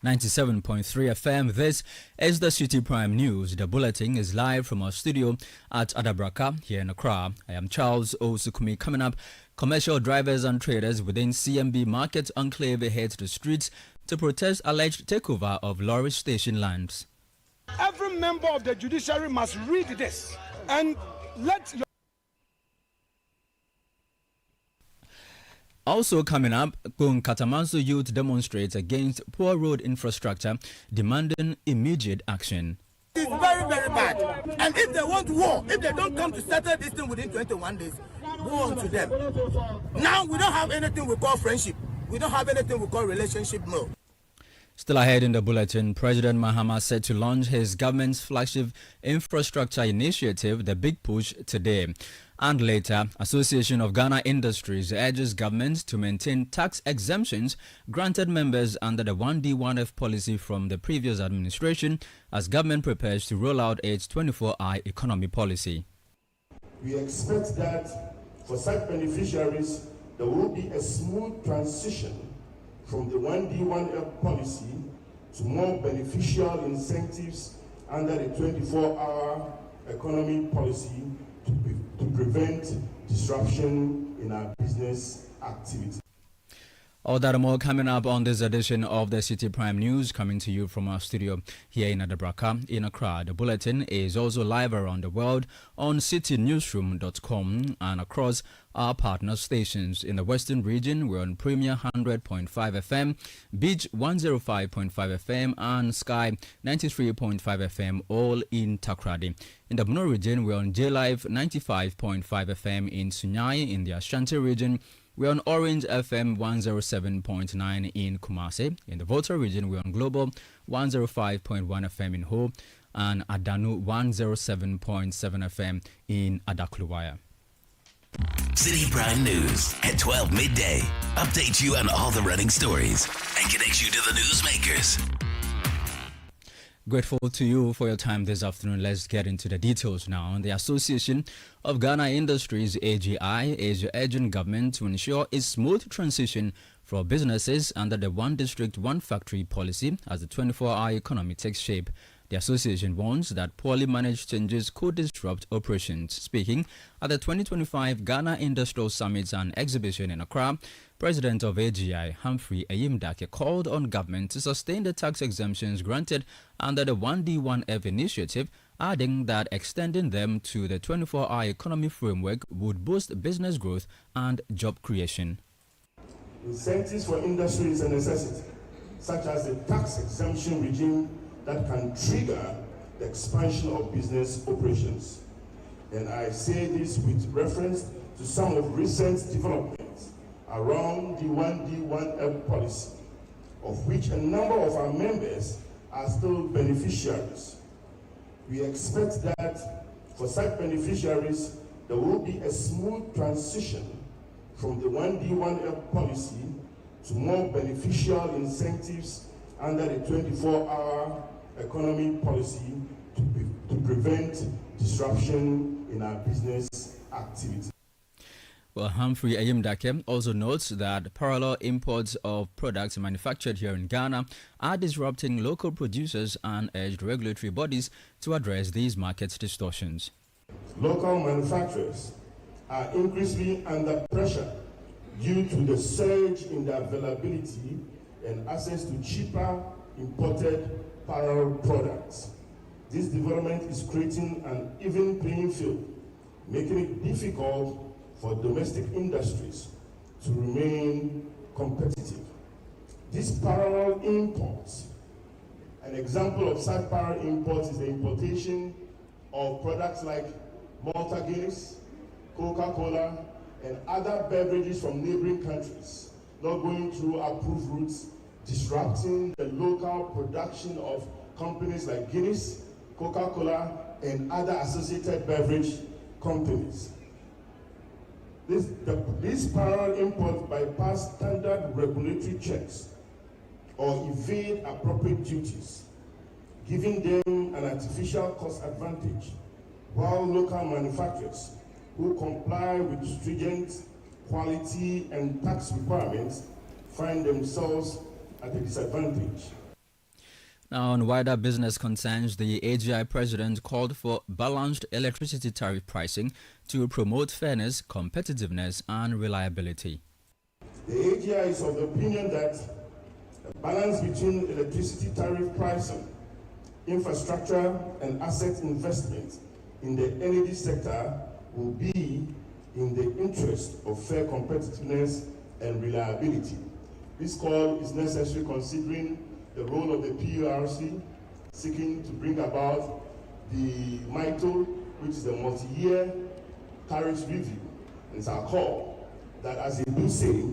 97.3 FM. This is the Citi Prime News. The bulletin is live from our studio at Adabraka here in Accra. I am Charles Osukumi. Coming up, commercial drivers and traders within CMB Market Enclave head to the streets to protest alleged takeover of lorry station lands. Every member of the judiciary must read this and let your... Also coming up, Katamanso youth demonstrates against poor road infrastructure, demanding immediate action. It's very, very bad. And if they want war, if they don't come to settle this thing within 21 days, go on to them. Now we don't have anything we call friendship. We don't have anything we call relationship more. Still ahead in the bulletin, President Mahama said to launch his government's flagship infrastructure initiative, the Big Push, today. And later, Association of Ghana Industries urges governments to maintain tax exemptions granted members under the 1D1F policy from the previous administration as government prepares to roll out its 24-hour economy policy. We expect that for such beneficiaries, there will be a smooth transition from the 1D1F policy to more beneficial incentives under the 24-hour economy policy to prevent disruption in our business activity. All that and more coming up on this edition of the Citi Prime News, coming to you from our studio here in Adabraka in Accra. The bulletin is also live around the world on citinewsroom.com and across our partner stations. In the Western region, we're on Premier 100.5 FM, Beach 105.5 FM, and Sky 93.5 FM, all in Takrady. In the Bono region, we're on J-Live 95.5 FM in Sunyai. In the Ashanti region, we're on Orange FM 107.9 in Kumasi. In the Volta region, we're on Global 105.1 FM in Ho and Adanu 107.7 FM in Adakluwaya. Citi Prime News at 12 midday. Update you on all the running stories and connect you to the newsmakers. Grateful to you for your time this afternoon. Let's get into the details now. The Association of Ghana Industries, AGI, is urging government to ensure a smooth transition for businesses under the One District, One Factory policy as the 24-hour economy takes shape. The association warns that poorly managed changes could disrupt operations. Speaking at the 2025 Ghana Industrial Summit and Exhibition in Accra, President of AGI, Humphrey Ayimdake, called on government to sustain the tax exemptions granted under the 1D1F initiative, adding that extending them to the 24-hour economy framework would boost business growth and job creation. Incentives for industry is a necessity, such as the tax exemption regime that can trigger the expansion of business operations. And I say this with reference to some of recent developments around the 1D1F policy, of which a number of our members are still beneficiaries. We expect that for such beneficiaries, there will be a smooth transition from the 1D1F policy to more beneficial incentives under the 24-hour economy policy to prevent disruption in our business activity. Well, Humphrey Ayimdake also notes that parallel imports of products manufactured here in Ghana are disrupting local producers and urged regulatory bodies to address these market distortions. Local manufacturers are increasingly under pressure due to the surge in the availability and access to cheaper imported parallel products. This development is creating an even playing field, making it difficult for domestic industries to remain competitive. These parallel imports, an example of such parallel imports is the importation of products like Malta Guinness, Coca-Cola, and other beverages from neighboring countries, not going through approved routes, disrupting the local production of companies like Guinness, Coca-Cola, and other associated beverage companies. These parallel imports bypass standard regulatory checks or evade appropriate duties, giving them an artificial cost advantage, while local manufacturers who comply with stringent quality and tax requirements find themselves at a disadvantage. Now, on wider business concerns, the AGI president called for balanced electricity tariff pricing to promote fairness, competitiveness, and reliability. The AGI is of the opinion that a balance between electricity tariff pricing, infrastructure, and asset investment in the energy sector will be in the interest of fair competitiveness and reliability. This call is necessary considering the role of the PURC seeking to bring about the MITO, which is the multi-year tariff review. And it's our call that, as they do say,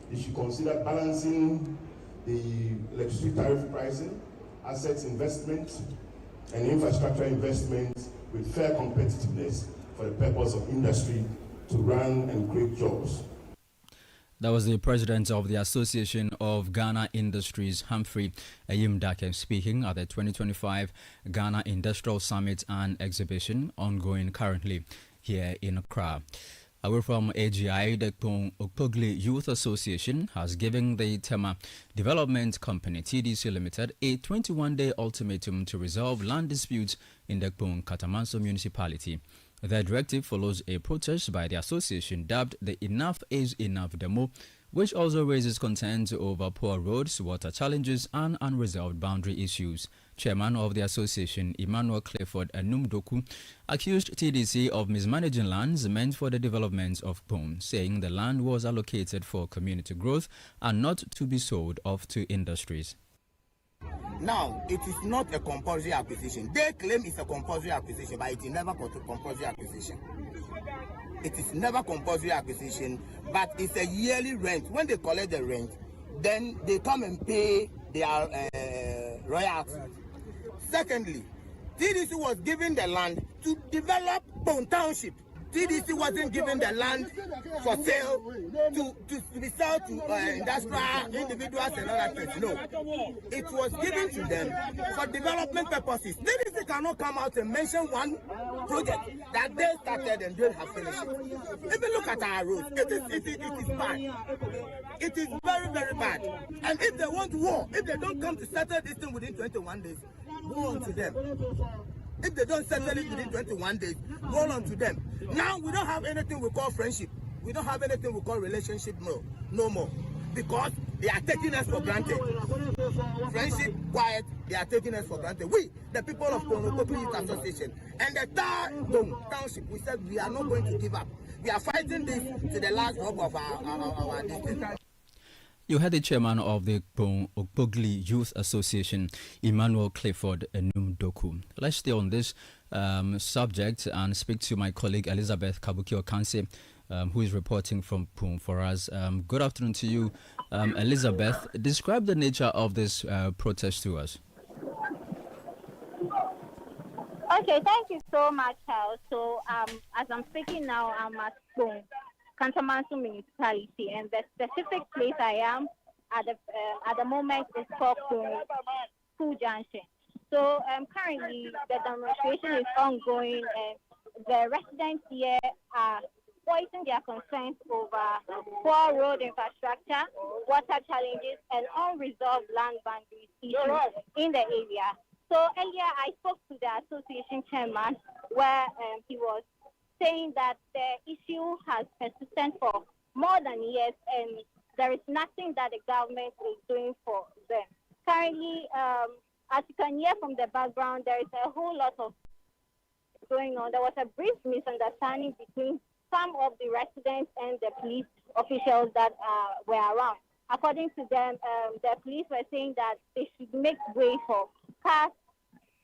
they should consider balancing the electricity tariff pricing, assets investment, and infrastructure investment with fair competitiveness for the purpose of industry to run and create jobs. That was the president of the Association of Ghana Industries, Humphrey Ayimdake, speaking at the 2025 Ghana Industrial Summit and Exhibition ongoing currently here in Accra. Away from AGI, the Okpogli Youth Association has given the Tema Development Company, TDC Limited, a 21-day ultimatum to resolve land disputes in the Katamanso municipality. The directive follows a protest by the association dubbed the Enough is Enough demo, which also raises concerns over poor roads, water challenges, and unresolved boundary issues. Chairman of the association, Emmanuel Clifford Enumdoku, accused TDC of mismanaging lands meant for the development of Pong, saying the land was allocated for community growth and not to be sold off to industries. Now, it is not a compulsory acquisition. They claim it's a compulsory acquisition, but it is never compulsory acquisition. It is never compulsory acquisition, but it's a yearly rent. When they collect the rent, then they come and pay their royalties. Secondly, TDC was given the land to develop Pong Township. TDC wasn't given the land for sale to be sold to industrial individuals and other things. No, it was given to them for development purposes. TDC cannot come out and mention one project that they started and they have finished it. If you look at our roads, it is bad. It is very, very bad. And if they want war, if they don't come to settle this thing within 21 days, go on to them. If they don't settle it within 21 days, go on to them. Now we don't have anything we call friendship. We don't have anything we call relationship no more. Because they are taking us for granted. Friendship, quiet, they are taking us for granted. We, the people of Congo Youth Association, and the township, we said we are not going to give up. We are fighting this to the last drop of our district. You heard the chairman of the Okpogli Youth Association, Emmanuel Clifford Enumdoku. Let's stay on this subject and speak to my colleague Elizabeth Kabuki-Okanse, who is reporting from Pung for us. Good afternoon to you, Elizabeth. Describe the nature of this protest to us. Okay, thank you so much, Charles. So, as I'm speaking now, I'm at Pung, Kantamanso municipality, and the specific place I am at the moment is called Pung Junction. So currently the demonstration is ongoing, and the residents here are voicing their concerns over poor road infrastructure, water challenges, and unresolved land boundaries issues in the area. So earlier I spoke to the association chairman where he was saying that the issue has persisted for more than years and there is nothing that the government is doing for them. Currently, as you can hear from the background, there is a whole lot of going on. There was a brief misunderstanding between some of the residents and the police officials that were around. According to them, the police were saying that they should make way for cars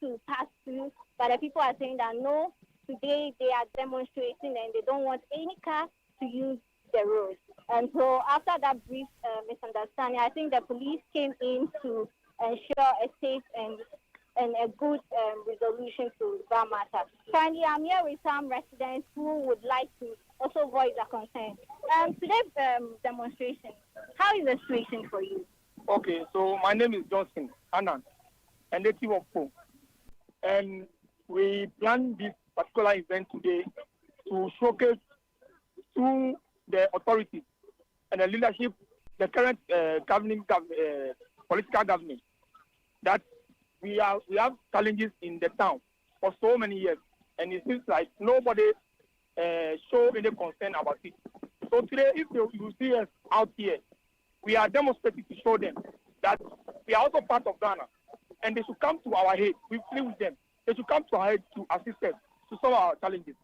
to pass through, but the people are saying that no, today they are demonstrating and they don't want any car to use the road. And so after that brief misunderstanding, I think the police came in to ensure a safe and a good resolution to that matter. Currently, I'm here with some residents who would like to also voice their concern. Today's demonstration, how is the situation for you? Okay, so my name is Johnson Anand, a native of Pong. And we planned this particular event today to showcase to the authorities and the leadership, the current political government, that we have challenges in the town for so many years, and it seems like nobody show any concern about it. So today, if you see us out here, we are demonstrating to show them that we are also part of Ghana, and they should come to our aid. We play with them. They should come to our aid to assist us to solve our challenges.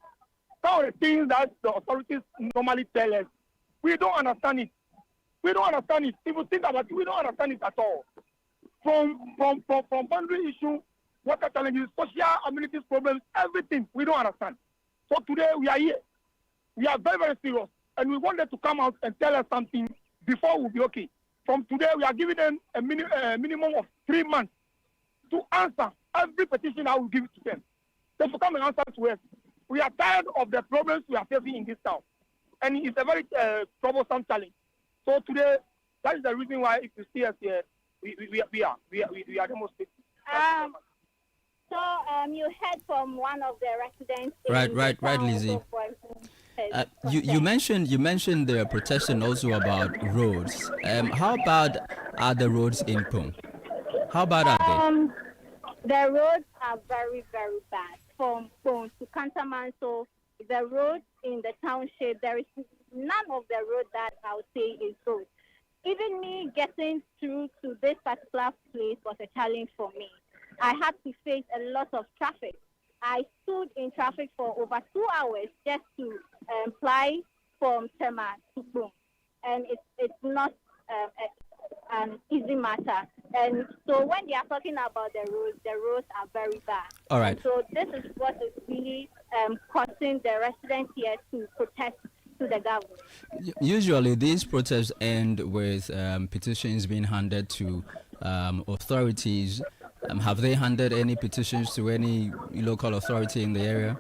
Some of the things that the authorities normally tell us, we don't understand it. We don't understand it. If you think about it, we don't understand it at all. From boundary issue, water challenges, social amenities problems, everything, we don't understand. So today we are here. We are very, very serious, and we want them to come out and tell us something before we'll be okay. From today, we are giving them a minimum of 3 months to answer every petition I will give to them. They should come and answer to us. We are tired of the problems we are facing in this town, and it's a very troublesome challenge. So today, that is the reason why, if you see us here, we are demonstrating. You heard from one of the residents. Right, Lizzie. You mentioned they are protesting also about roads. How bad are the roads in Pung? How bad are they? The roads are very, very bad. From Pung to Kantamanso, the roads in the township, there is none of the road that I would say is good. Even me getting through to this particular place was a challenge for me. I had to face a lot of traffic. I stood in traffic for over 2 hours just to fly from Tema to Pung. And it's not an easy matter. And so when they are talking about the roads are very bad. All right. And so this is what is really causing the residents here to protest to the government. Usually these protests end with petitions being handed to authorities. Have they handed any petitions to any local authority in the area?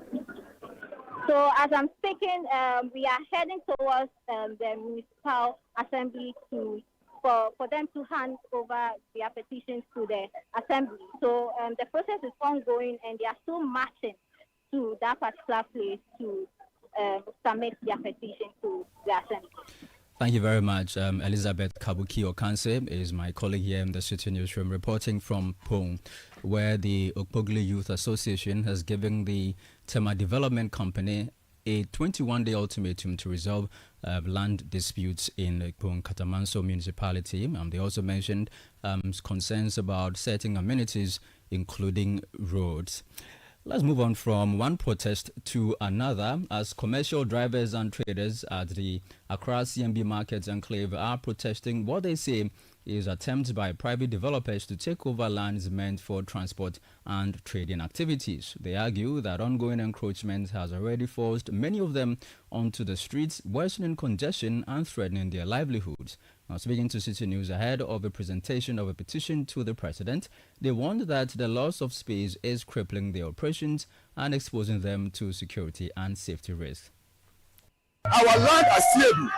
So as I'm speaking, we are heading towards the municipal assembly for them to hand over their petitions to the assembly. So the process is ongoing, and they are still marching to that particular place to submit their petition to the assembly. Thank you very much. Elizabeth Kabuki Okanse is my colleague here in the Citi Newsroom, reporting from Pung, where the Okpogli Youth Association has given the Tema Development Company a 21-day ultimatum to resolve land disputes in Pung Katamanso municipality. They also mentioned concerns about certain amenities, including roads. Let's move on from one protest to another, as commercial drivers and traders at the Accra CMB Market Enclave are protesting what they say is attempts by private developers to take over lands meant for transport and trading activities. They argue that ongoing encroachment has already forced many of them onto the streets, worsening congestion and threatening their livelihoods. Now, speaking to Citi News ahead of a presentation of a petition to the president, they warned that the loss of space is crippling their operations and exposing them to security and safety risks. Our land as CAB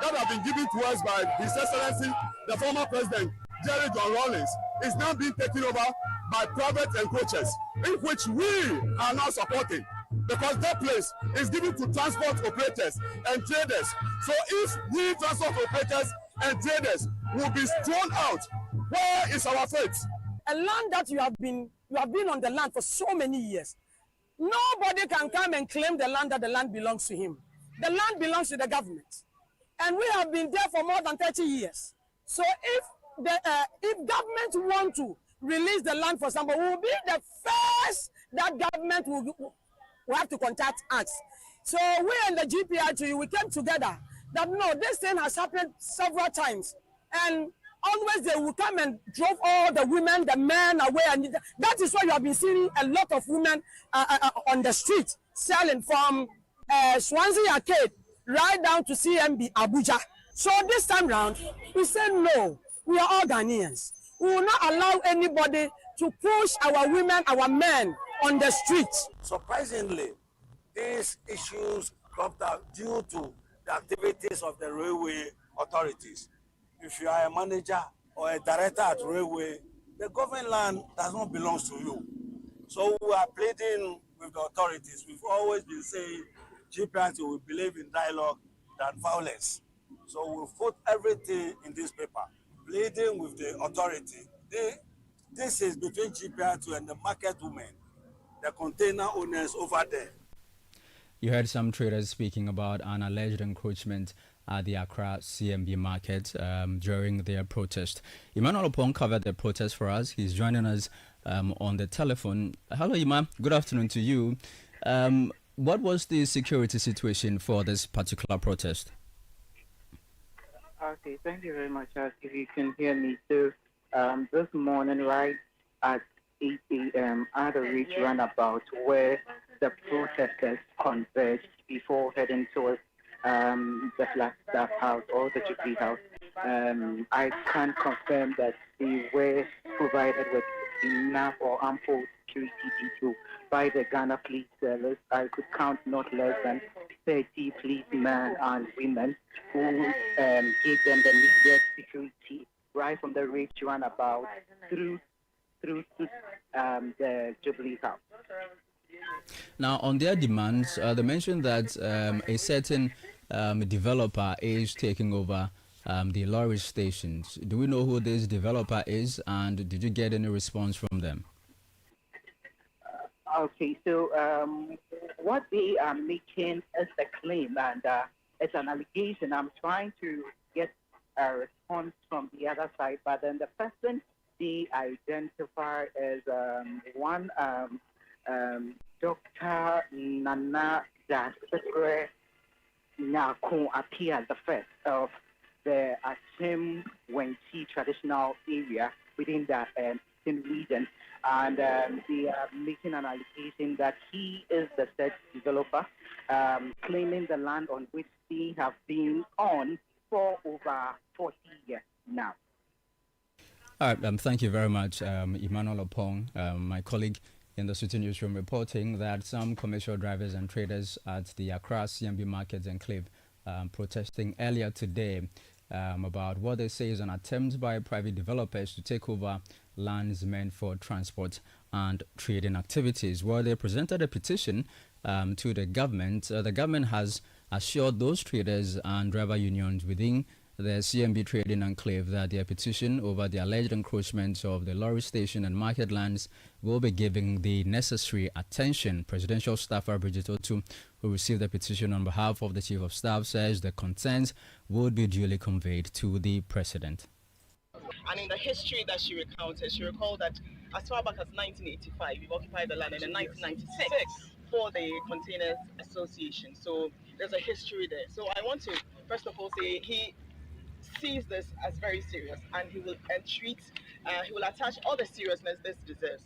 that have been given to us by His Excellency, the former President Jerry John Rawlings, is now being taken over by private encroachers, in which we are now supporting, because that place is given to transport operators and traders. So if we transport operators and traders will be thrown out, where is our fate? A land that you have been on the land for so many years. Nobody can come and claim the land that the land belongs to him. The land belongs to the government, and we have been there for more than 30 years. So if government want to release the land for somebody, we will be the first that government will have to contact us. So we and the GPRT, we came together that no, this thing has happened several times, and always they will come and drove all the women, the men away, and that is why you have been seeing a lot of women on the street selling from Swansea Arcade right down to CMB Abuja. So this time round, we said no, we are all Ghanaians. We will not allow anybody to push our women, our men on the streets. Surprisingly, these issues cropped up due to the activities of the railway authorities. If you are a manager or a director at railway, the government land does not belong to you. So we are pleading with the authorities. We've always been saying GPRT will believe in dialogue than violence. So we'll put everything in this paper, pleading with the authority. This is between GPR2 and the market women, the container owners over there. You heard some traders speaking about an alleged encroachment at the Accra CMB market during their protest. Emmanuel Opong covered the protest for us. He's joining us on the telephone. Hello, Ima. Good afternoon to you. What was the security situation for this particular protest? Okay, thank you very much. If you can hear me. So this morning, right at 8 a.m., at a reach roundabout where the protesters converged before heading towards the Flagstaff House or the GP House. I can confirm that they were provided with enough or ample security detail by the Ghana Police Service. I could count not less than 30 policemen and women who gave them the needed security right from the reach roundabout through to the Jubilee House. Now, on their demands, they mentioned that a certain developer is taking over the lorry stations. Do we know who this developer is, and did you get any response from them? Okay, so what they are making is a claim, and it's an allegation. I'm trying to get a response from the other side, but then the person they identify as one Dr. Nana Dasipre Nyako appear the first of the Achim Wenchi traditional area within the region, and they are making an allegation that he is the said developer, claiming the land on which they have been on for over 40 years now. All right, thank you very much, Emmanuel Opong, my colleague in the Citi Newsroom, reporting that some commercial drivers and traders at the Accra CMB Markets Enclave protesting earlier today about what they say is an attempt by private developers to take over lands meant for transport and trading activities. Well, they presented a petition to the government. The government has assured those traders and driver unions within the CMB Trading Enclave that their petition over the alleged encroachments of the lorry station and market lands will be given the necessary attention. Presidential staffer Bridget Otu, who received the petition on behalf of the Chief of Staff, says the contents would be duly conveyed to the President. And in the history that she recounted, she recalled that as far back as 1985, we've occupied the land, and in 1996 for the Containers Association. So there's a history there. So I want to first of all say he sees this as very serious, and he will he will attach all the seriousness this deserves.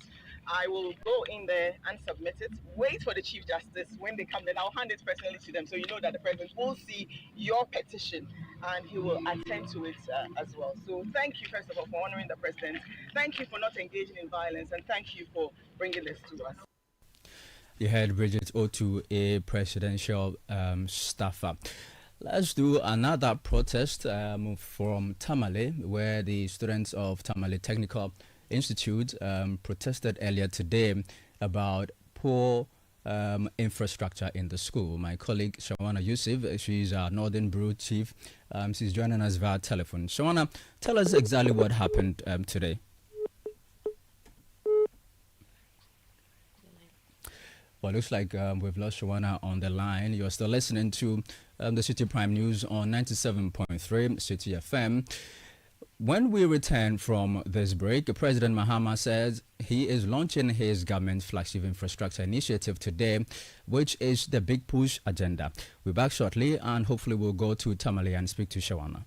I will go in there and submit it. Wait for the Chief Justice. When they come, then I'll hand it personally to them, so you know that the President will see your petition and he will attend to it as well. So thank you, first of all, for honoring the President. Thank you for not engaging in violence, and thank you for bringing this to us. You heard Bridget Otu, a presidential staffer. Let's do another protest from Tamale, where the students of Tamale Technical Institute protested earlier today about poor infrastructure in the school. My colleague Shawana Yusuf, she's our Northern Bureau Chief, she's joining us via telephone. Shawana, tell us exactly what happened today. Well, looks like we've lost Shawana on the line. You're still listening to the Citi Prime News on 97.3 Citi FM. When we return from this break, President Mahama says he is launching his government's flagship infrastructure initiative today, which is the Big Push agenda. We're back shortly, and hopefully we'll go to Tamale and speak to Shawana.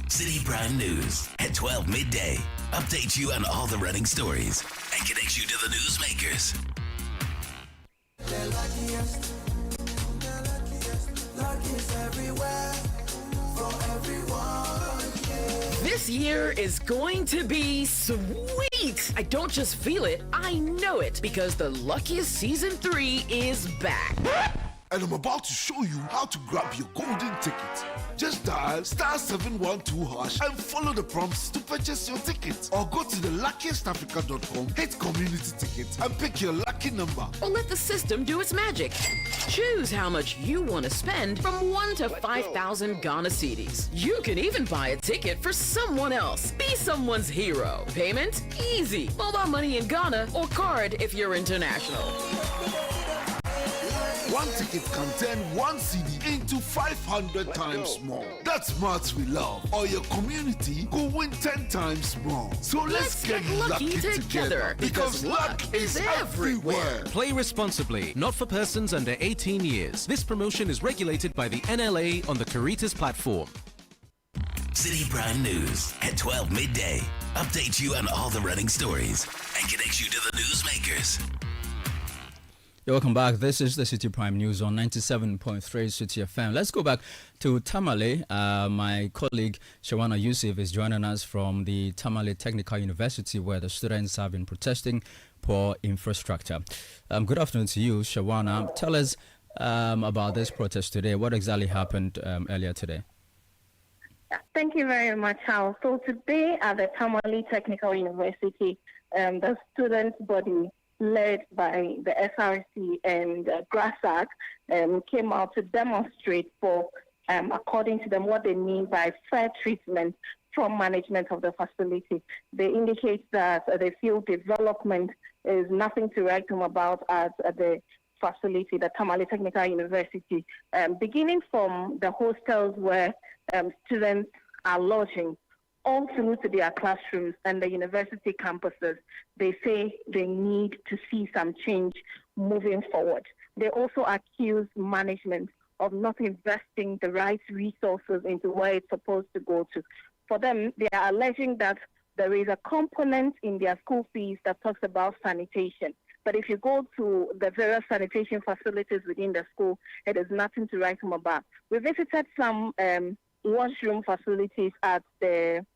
Citi Prime News at 12 midday. Updates you on all the running stories and connects you to the newsmakers. The luckiest everywhere for everyone. Yeah. This year is going to be sweet. I don't just feel it, I know it, because the Luckiest Season 3 is back. and I'm about to show you how to grab your golden ticket. Just dial *712# and follow the prompts to purchase your ticket. Or go to theluckiestafrica.com, hit community tickets, and pick your lucky number. Or let the system do its magic. Choose how much you want to spend from 1 to 5,000 Ghana cedis. You can even buy a ticket for someone else. Be someone's hero. Payment? Easy. Mobile money in Ghana or card if you're international. One ticket can turn 1 CD into 500 times more. That's maths we love. Or your community could win 10 times more. So let's get lucky together. Because luck is everywhere. Play responsibly. Not for persons under 18 years. This promotion is regulated by the NLA on the Caritas platform. City Prime News at 12 midday. Update you on all the running stories and connects you to the newsmakers. Welcome back. This is the City Prime News on 97.3 City FM. Let's go back to Tamale. My colleague Shawana Yusuf is joining us from the Tamale Technical University, where the students have been protesting poor infrastructure. Good afternoon to you, Shawana. Tell us about this protest today. What exactly happened earlier today? Thank you very much, Hal. So today at the Tamale Technical University, the students' body led by the SRC and GRASAC came out to demonstrate for, according to them, what they mean by fair treatment from management of the facility. They indicate that they feel development is nothing to write home about at the facility, the Tamale Technical University, beginning from the hostels where students are lodging, all through to their classrooms and the university campuses. They say they need to see some change moving forward. They also accuse management of not investing the right resources into where it's supposed to go to. For them, they are alleging that there is a component in their school fees that talks about sanitation. But if you go to the various sanitation facilities within the school, it is nothing to write home about. We visited some washroom facilities at the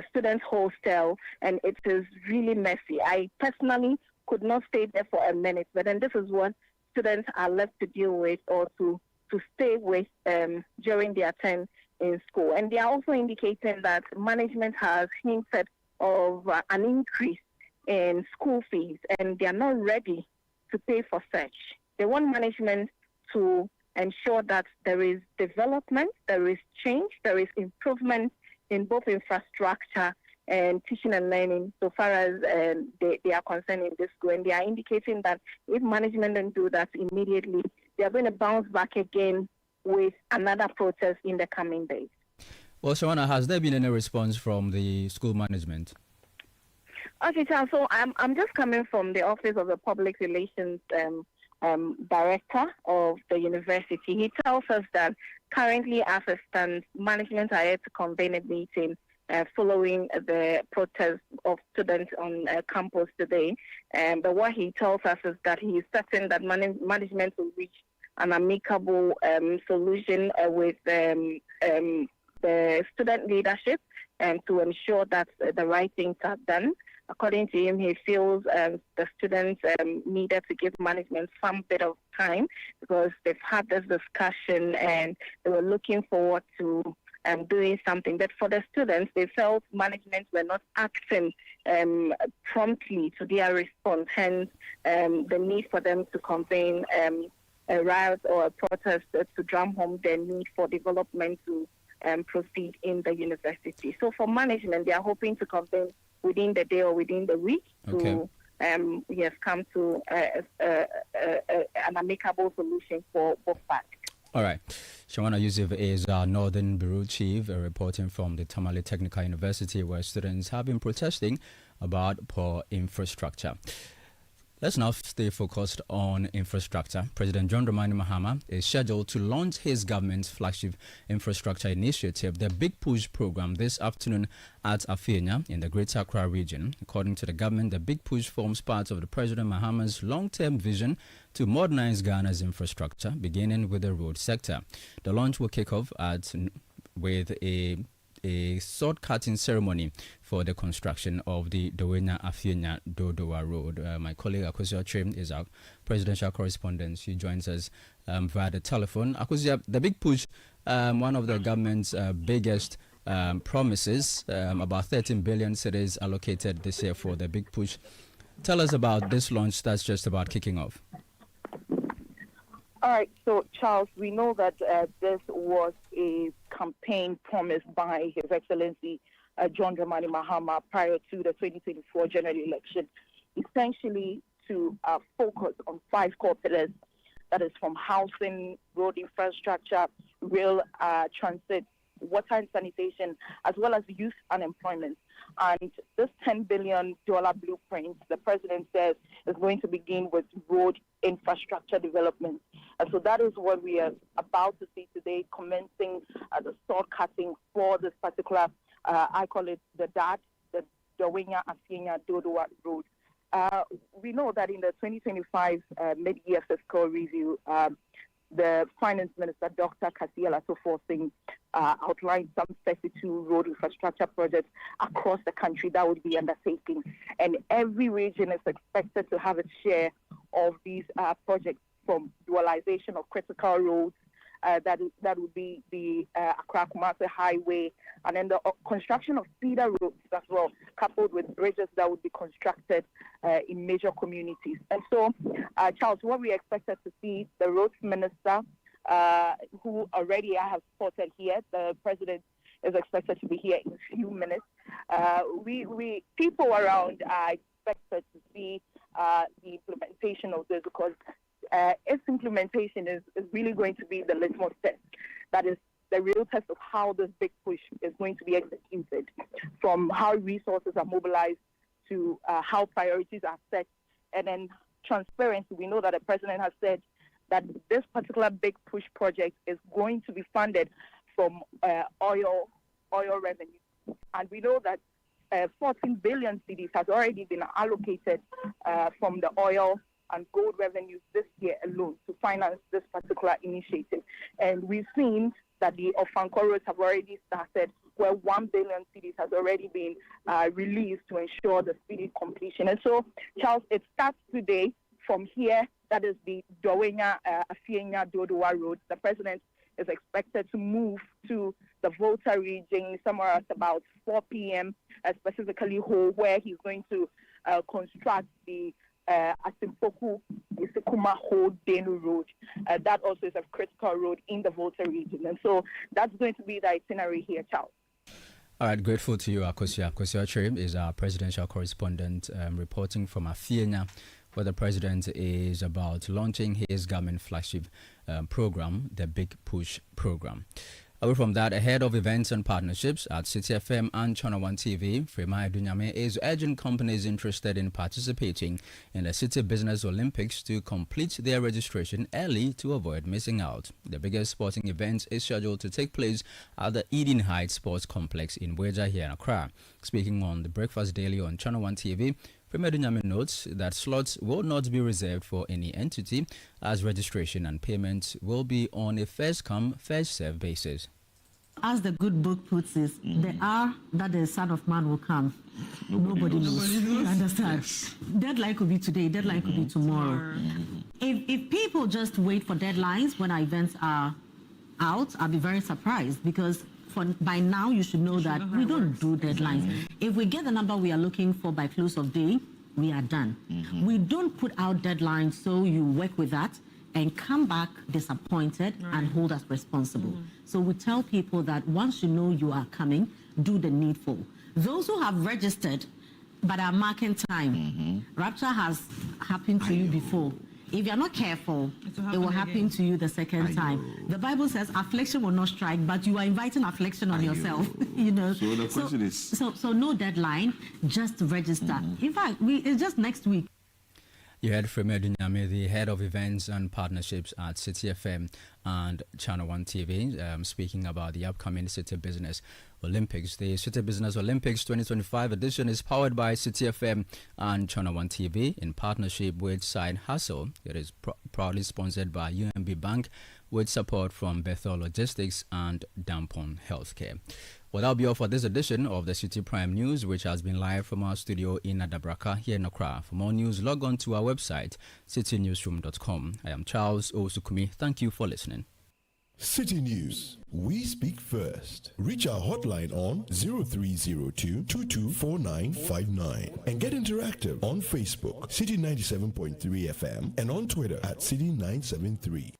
students' hostel, and it is really messy. I personally could not stay there for a minute, but then this is what students are left to deal with or to stay with during their time in school. And they are also indicating that management has hinted of an increase in school fees, and they are not ready to pay for such. They want management to ensure that there is development, there is change, there is improvement in both infrastructure and teaching and learning so far as they are concerned in this school. And they are indicating that if management don't do that immediately, they are going to bounce back again with another protest in the coming days. Well, Shawana, has there been any response from the school management? Okay, so I'm just coming from the Office of the Public Relations Director of the university. He tells us that currently, as it stands, management are yet to convene a meeting following the protest of students on campus today. But what he tells us is that he is certain that management will reach an amicable solution with the student leadership to ensure that the right things are done. According to him, he feels the students needed to give management some bit of time because they've had this discussion and they were looking forward to doing something. But for the students, they felt management were not acting promptly to their response, hence the need for them to convene a riot or a protest to drum home their need for development to proceed in the university. So for management, they are hoping to convene within the day or within the week to come to an amicable solution for both parties. All right. Shawana Yusuf is our Northern Bureau Chief, reporting from the Tamale Technical University, where students have been protesting about poor infrastructure. Let's now stay focused on infrastructure. President John Dramani Mahama is scheduled to launch his government's flagship infrastructure initiative, the Big Push program, this afternoon at Afenya in the Greater Accra region. According to the government, the Big Push forms part of the President Mahama's long-term vision to modernize Ghana's infrastructure, beginning with the road sector. The launch will kick off with a a sword cutting ceremony for the construction of the Dowenya Afienya Dodowa Road. My colleague Akosia Trim is our presidential correspondent. She joins us via the telephone. Akosia, the big push, one of the government's biggest promises, about 13 billion cedis allocated this year for the big push. Tell us about this launch that's just about kicking off. All right, so Charles, we know that this was a campaign promised by His Excellency John Dramani Mahama prior to the 2024 general election, essentially to focus on 5 core pillars, that is from housing, road infrastructure, rail transit, water and sanitation, as well as youth unemployment. And this $10 billion blueprint, the president says, is going to begin with road infrastructure development. And so that is what we are about to see today, commencing the sword cutting for this particular, I call it the DAD, the Dowenya Afienya Dodowa Road. We know that in the 2025 mid-year fiscal review, the Finance Minister, Dr. Kasiela Sofosing, outlined some 32 road infrastructure projects across the country that would be undertaken. And every region is expected to have its share of these projects, from dualization of critical roads, that would be the Accra-Kumasi Highway, and then the construction of feeder roads as well, coupled with bridges that would be constructed in major communities. And so, Charles, what we expected to see, the roads minister, who already I have spotted here, the president is expected to be here in a few minutes. We people around are expected to see the implementation of this, because its implementation is really going to be the litmus test. That is the real test of how this big push is going to be executed, from how resources are mobilized to how priorities are set, and then transparency. We know that the president has said that this particular big push project is going to be funded from oil revenue. And we know that 14 billion cedis has already been allocated from the oil and gold revenues this year alone to finance this particular initiative. And we've seen that the Ofanko roads have already started, where 1 billion cedis has already been released to ensure the speedy completion. And so, Charles, it starts today from here. That is the Dowenya Afienya Dodowa Road. The president is expected to move to the Volta region somewhere at about 4 p.m., specifically Ho, where he's going to construct the Asimpoku Isikuma Ho Denu Road. That also is a critical road in the Volta region. And so that's going to be the itinerary here, Charles. All right, grateful to you, Akosia. Akosia Trim is our presidential correspondent reporting from Afienya, where the president is about launching his government flagship program, the Big Push program. Away from that, ahead of events and partnerships at Citi FM and Channel One TV, Frema Edunyame is urging companies interested in participating in the Citi Business Olympics to complete their registration early to avoid missing out. The biggest sporting event is scheduled to take place at the Eden Heights Sports Complex in Weja here in Accra. Speaking on the Breakfast Daily on Channel One TV, Frema Edunyame notes that slots will not be reserved for any entity, as registration and payment will be on a first-come, first-served basis. As the good book puts it, the hour that the Son of Man will come, nobody knows. You understand? Deadline could be today, deadline could be tomorrow. If people just wait for deadlines when our events are out, I'll be very surprised, because by now you should know that we don't do deadlines. If we get the number we are looking for by close of day, we are done. We don't put out deadlines so you work with that and come back disappointed and hold us responsible. So we tell people that once you know you are coming, do the needful. Those who have registered but are marking time, rapture has happened to you before. If you're not careful, it will happen to you the second time. The Bible says affliction will not strike, but you are inviting affliction on yourself. You know. So the question is... So no deadline, just register. In fact, it's just next week. You heard from Edunyame, the head of events and partnerships at Citi FM and Channel One TV, speaking about the upcoming Citi Business Olympics. The Citi Business Olympics 2025 edition is powered by Citi FM and Channel One TV in partnership with Side Hustle. It is proudly sponsored by UMB Bank with support from Bethel Logistics and Dampon Healthcare. Well, that'll be all for this edition of the City Prime News, which has been live from our studio in Adabraka here in Accra. For more news, log on to our website, citynewsroom.com. I am Charles Osukumi. Thank you for listening. City News. We speak first. Reach our hotline on 0302 224959 and get interactive on Facebook, City 97.3 FM, and on Twitter at City 973.